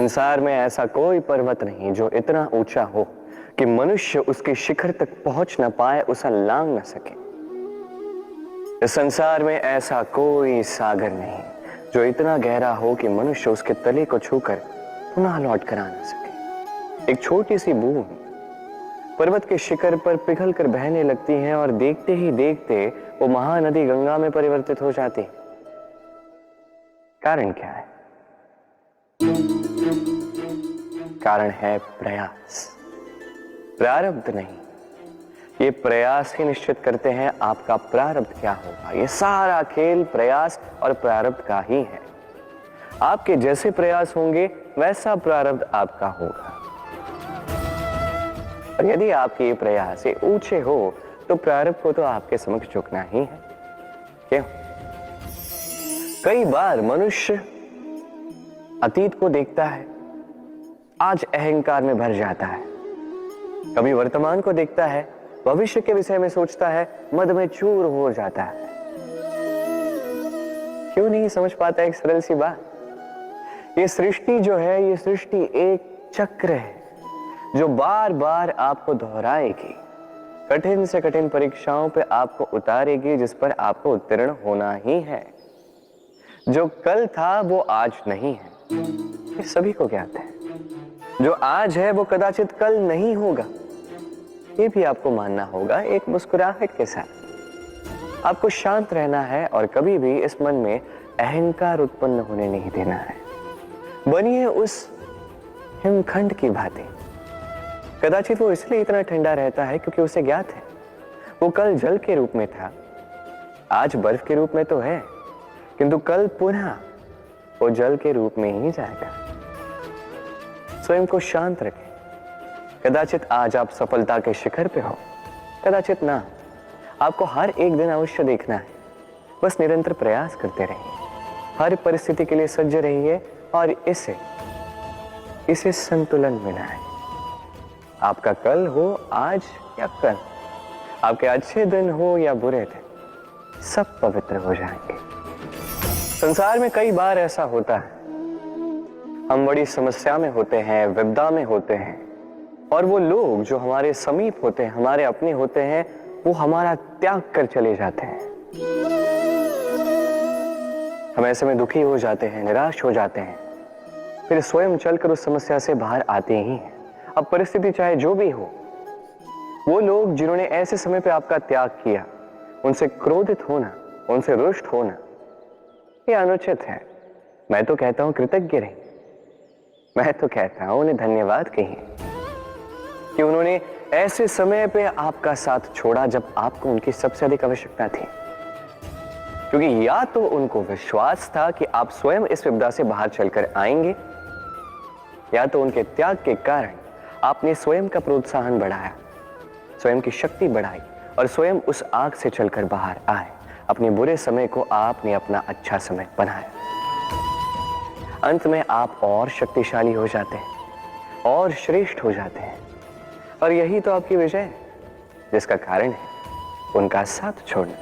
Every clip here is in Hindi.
संसार में ऐसा कोई पर्वत नहीं जो इतना ऊंचा हो कि मनुष्य उसके शिखर तक पहुंच न पाए, उसे लांघ न सके। इस संसार में ऐसा कोई सागर नहीं जो इतना गहरा हो कि मनुष्य उसके तले को छूकर पुनः लौट कर आ न सके। एक छोटी सी बूंद पर्वत के शिखर पर पिघल कर बहने लगती है और देखते ही देखते वो महानदी गंगा में परिवर्तित हो जाती। कारण क्या है? कारण है प्रयास, प्रारब्ध नहीं। ये प्रयास ही निश्चित करते हैं आपका प्रारब्ध क्या होगा। ये सारा खेल प्रयास और प्रारब्ध का ही है। आपके जैसे प्रयास होंगे वैसा प्रारब्ध आपका होगा। और यदि आपके ये प्रयास ये ऊंचे हो तो प्रारब्ध को तो आपके समक्ष झुकना ही है। क्यों? कई बार मनुष्य अतीत को देखता है, आज अहंकार में भर जाता है। कभी वर्तमान को देखता है, भविष्य के विषय में सोचता है, मद में चूर हो जाता है। क्यों नहीं समझ पाता एक सरल सी बात? ये सृष्टि जो है, ये सृष्टि एक चक्र है जो बार बार आपको दोहराएगी, कठिन से कठिन परीक्षाओं पे आपको उतारेगी, जिस पर आपको उत्तीर्ण होना ही है। जो कल था वो आज नहीं है, ये सभी को ज्ञात है। जो आज है वो कदाचित कल नहीं होगा, ये भी आपको मानना होगा। एक मुस्कुराहट के साथ आपको शांत रहना है और कभी भी इस मन में अहंकार उत्पन्न होने नहीं देना है। बनिए उस हिमखंड की भांति। कदाचित वो इसलिए इतना ठंडा रहता है क्योंकि उसे ज्ञात है वो कल जल के रूप में था, आज बर्फ के रूप में तो है, किंतु कल पुनः वो जल के रूप में ही जाएगा। स्वयं को शांत रखें। कदाचित आज आप सफलता के शिखर पे हो, कदाचित ना। आपको हर एक दिन अवश्य देखना है। बस निरंतर प्रयास करते रहिए, हर परिस्थिति के लिए सज्ज रहिए और इसे संतुलन में लाएं। आपका कल हो आज या कल, आपके अच्छे दिन हो या बुरे दिन, सब पवित्र हो जाएंगे। संसार में कई बार ऐसा होता है, हम बड़ी समस्या में होते हैं, विपदा में होते हैं, और वो लोग जो हमारे समीप होते हैं, हमारे अपने होते हैं, वो हमारा त्याग कर चले जाते हैं। हम ऐसे में दुखी हो जाते हैं, निराश हो जाते हैं, फिर स्वयं चलकर उस समस्या से बाहर आते ही हैं। अब परिस्थिति चाहे जो भी हो, वो लोग जिन्होंने ऐसे समय पे आपका त्याग किया, उनसे क्रोधित होना, उनसे रुष्ट होना, ये अनुचित है। मैं तो कहता हूं कृतज्ञ रहिए। मैं तो कहता हूं उन्हें धन्यवाद कहिए कि उन्होंने ऐसे समय पे आपका साथ छोड़ा जब आपको उनकी सबसे अधिक आवश्यकता थी। क्योंकि या तो उनको विश्वास था कि आप स्वयं इस विपदा से बाहर चलकर आएंगे, या तो उनके त्याग के कारण आपने स्वयं का प्रोत्साहन बढ़ाया, स्वयं की शक्ति बढ़ाई और स्वयं उस आग से चलकर बाहर आए। अपने बुरे समय को आपने अपना अच्छा समय बनाया। अंत में आप और शक्तिशाली हो जाते हैं और श्रेष्ठ हो जाते हैं। और यही तो आपकी विजय है, जिसका कारण है उनका साथ छोड़ना।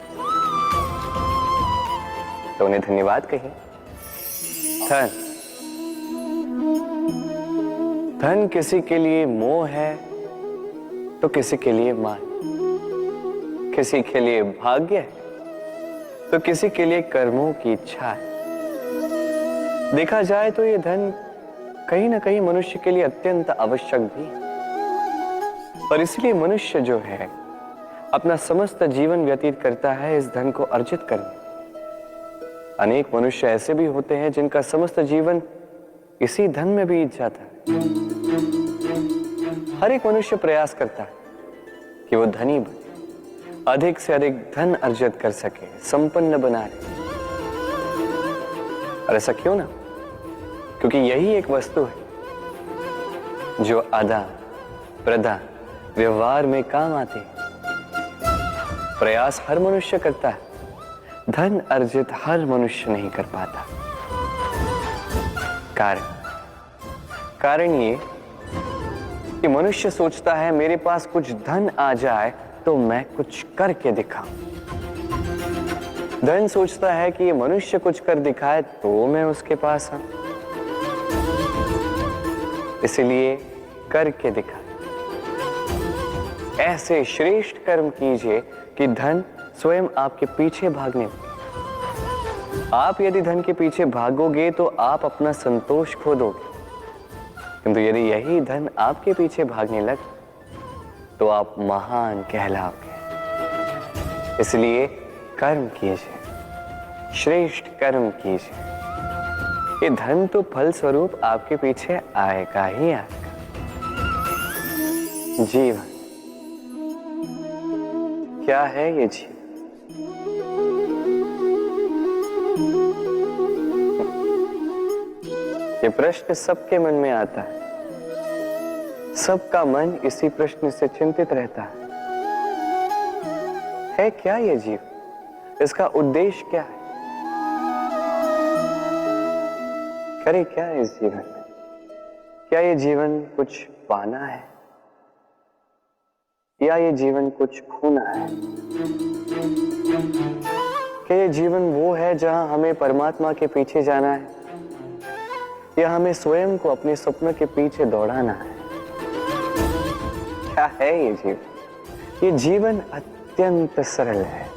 तो उन्हें धन्यवाद कहिए। धन किसी के लिए मोह है तो किसी के लिए मान, किसी के लिए भाग्य है तो किसी के लिए कर्मों की इच्छा है। देखा जाए तो ये धन कहीं ना कहीं मनुष्य के लिए अत्यंत आवश्यक भी है, और इसलिए मनुष्य जो है अपना समस्त जीवन व्यतीत करता है इस धन को अर्जित करने। अनेक मनुष्य ऐसे भी होते हैं जिनका समस्त जीवन इसी धन में बीत जाता है। हर एक मनुष्य प्रयास करता है कि वो धनी बने, अधिक से अधिक धन अर्जित कर सके, संपन्न बना रहे। और ऐसा क्यों ना? क्योंकि यही एक वस्तु है जो आदान प्रदान व्यवहार में काम आती है। प्रयास हर मनुष्य करता है, धन अर्जित हर मनुष्य नहीं कर पाता। कारण ये कि मनुष्य सोचता है मेरे पास कुछ धन आ जाए तो मैं कुछ करके दिखाऊं। धन सोचता है कि ये मनुष्य कुछ कर दिखाए तो मैं उसके पास आऊं। इसलिए करके दिखा। ऐसे श्रेष्ठ कर्म कीजिए कि धन स्वयं आपके पीछे भागने लगे। आप यदि धन के पीछे भागोगे तो आप अपना संतोष खो दोगे, किंतु यदि यही धन आपके पीछे भागने लगे तो आप महान कहलाओगे। इसलिए कर्म कीजिए, श्रेष्ठ कर्म कीजिए। ये धन तो फल स्वरूप आपके पीछे आएगा ही आएगा। जीवन क्या है? ये जीवन ये प्रश्न सबके मन में आता है। सबका मन इसी प्रश्न से चिंतित रहता है क्या ये जीवन? इसका उद्देश्य क्या है? करे क्या इस जीवन में? क्या ये जीवन कुछ पाना है या ये जीवन कुछ खोना है? क्या ये जीवन वो है जहां हमें परमात्मा के पीछे जाना है या हमें स्वयं को अपने सपनों के पीछे दौड़ाना है? क्या है ये जीवन? ये जीवन अत्यंत सरल है,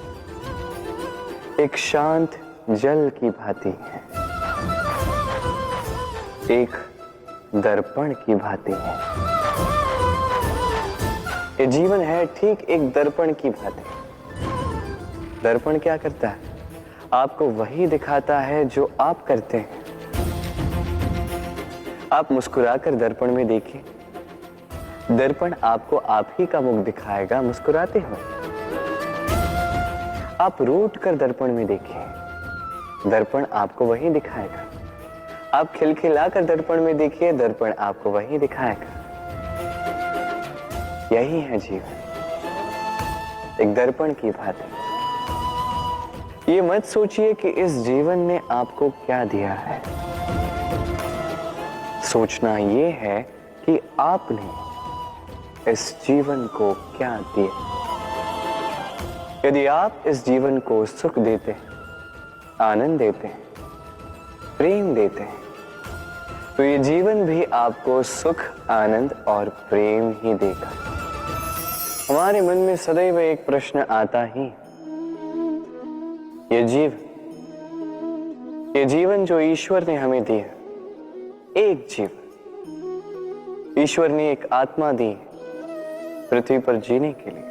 एक शांत जल की भांति है, एक दर्पण की भांति है। ये जीवन है ठीक एक दर्पण की भांति। दर्पण क्या करता है? आपको वही दिखाता है जो आप करते हैं। आप मुस्कुराकर दर्पण में देखिए, दर्पण आपको आप ही का मुख दिखाएगा मुस्कुराते हुए। आप रूठ कर दर्पण में देखिए, दर्पण आपको वही दिखाएगा। आप खिलखिलाकर दर्पण में देखिए, दर्पण आपको वही दिखाएगा। यही है जीवन, एक दर्पण की भांति। ये मत सोचिए कि इस जीवन ने आपको क्या दिया है। सोचना ये है कि आपने इस जीवन को क्या दिया। यदि आप इस जीवन को सुख देते हैं, आनंद देते हैं, प्रेम देते हैं, तो ये जीवन भी आपको सुख, आनंद और प्रेम ही देगा। हमारे मन में सदैव एक प्रश्न आता ही, ये जीवन जो ईश्वर ने हमें दिया, एक जीवन ईश्वर ने एक आत्मा दी पृथ्वी पर जीने के लिए।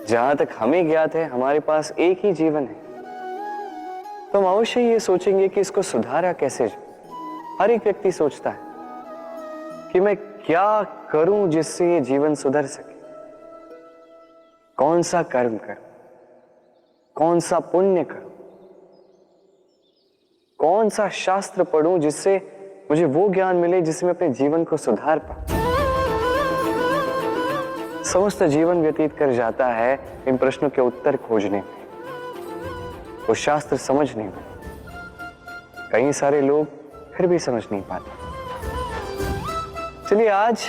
जहां तक हमें ज्ञात है हमारे पास एक ही जीवन है, तो हम अवश्य ये सोचेंगे कि इसको सुधारा कैसे जाए। हर एक व्यक्ति सोचता है कि मैं क्या करूं जिससे ये जीवन सुधर सके, कौन सा कर्म करूं, कौन सा पुण्य करूं, कौन सा शास्त्र पढ़ूं जिससे मुझे वो ज्ञान मिले जिससे मैं अपने जीवन को सुधार पाऊं। समस्त जीवन व्यतीत कर जाता है इन प्रश्नों के उत्तर खोजने में, वो शास्त्र समझने में। कई सारे लोग फिर भी समझ नहीं पाते। चलिए आज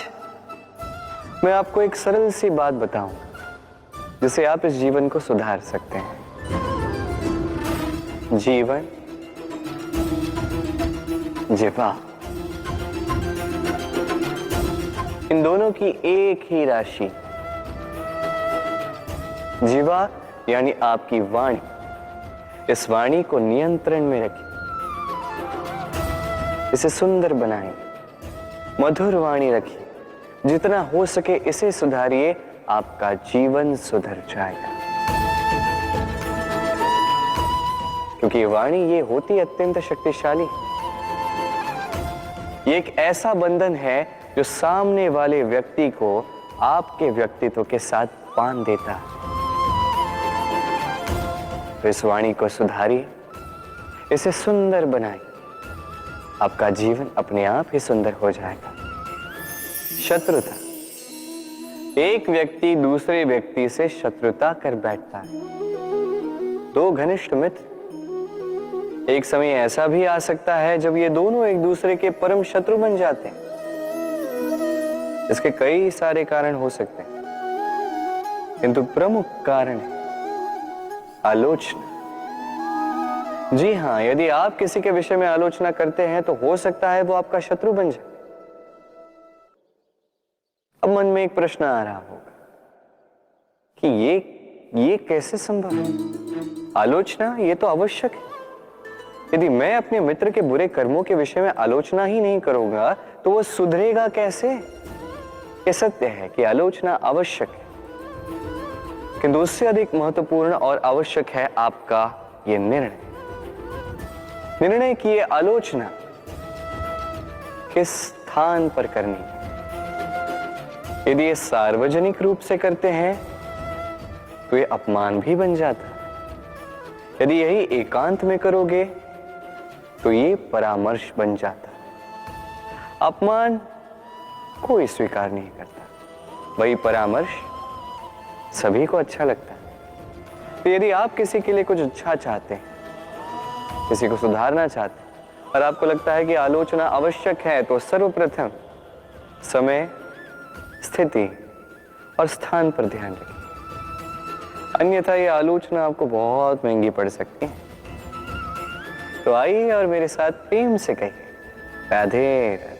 मैं आपको एक सरल सी बात बताऊंगा जिससे आप इस जीवन को सुधार सकते हैं। जीवन, जिह्वा, इन दोनों की एक ही राशि। जिह्वा यानी आपकी वाणी, इस वाणी को नियंत्रण में रखिए, इसे सुंदर बनाएं, मधुर वाणी रखिए। जितना हो सके इसे सुधारिए, आपका जीवन सुधर जाएगा। क्योंकि वाणी ये होती अत्यंत शक्तिशाली, ये एक ऐसा बंधन है जो सामने वाले व्यक्ति को आपके व्यक्तित्व के साथ बांध देता है। तो इस वाणी को सुधारिए, इसे सुंदर बनाइए, आपका जीवन अपने आप ही सुंदर हो जाएगा। शत्रुता, एक व्यक्ति दूसरे व्यक्ति से शत्रुता कर बैठता है। दो घनिष्ठ मित्र, एक समय ऐसा भी आ सकता है जब ये दोनों एक दूसरे के परम शत्रु बन जाते हैं। इसके कई सारे कारण हो सकते हैं, किंतु प्रमुख कारण है आलोचना। जी हाँ, यदि आप किसी के विषय में आलोचना करते हैं तो हो सकता है वो आपका शत्रु बन जाए। अब मन में एक प्रश्न आ रहा होगा कि ये कैसे संभव है? आलोचना ये तो आवश्यक है। यदि मैं अपने मित्र के बुरे कर्मों के विषय में आलोचना ही नहीं करूंगा तो वो सुधरेगा कैसे? ये सत्य है कि आलोचना आवश्यक है, किंतु उससे अधिक महत्वपूर्ण और आवश्यक है आपका ये निर्णय कि ये आलोचना किस स्थान पर करनी है। यदि ये सार्वजनिक रूप से करते हैं तो ये अपमान भी बन जाता है। यदि यही एकांत में करोगे तो ये परामर्श बन जाता है। अपमान कोई स्वीकार नहीं करता, वही परामर्श सभी को अच्छा लगता है। तो यदि आप किसी के लिए कुछ अच्छा चाहते हैं, किसी को सुधारना चाहते हैं और आपको लगता है कि आलोचना आवश्यक है, तो सर्वप्रथम समय, स्थिति और स्थान पर ध्यान रखिए, अन्यथा ये आलोचना आपको बहुत महंगी पड़ सकती है। तो आइए और मेरे साथ प्रेम से कहिए, राधे राधे।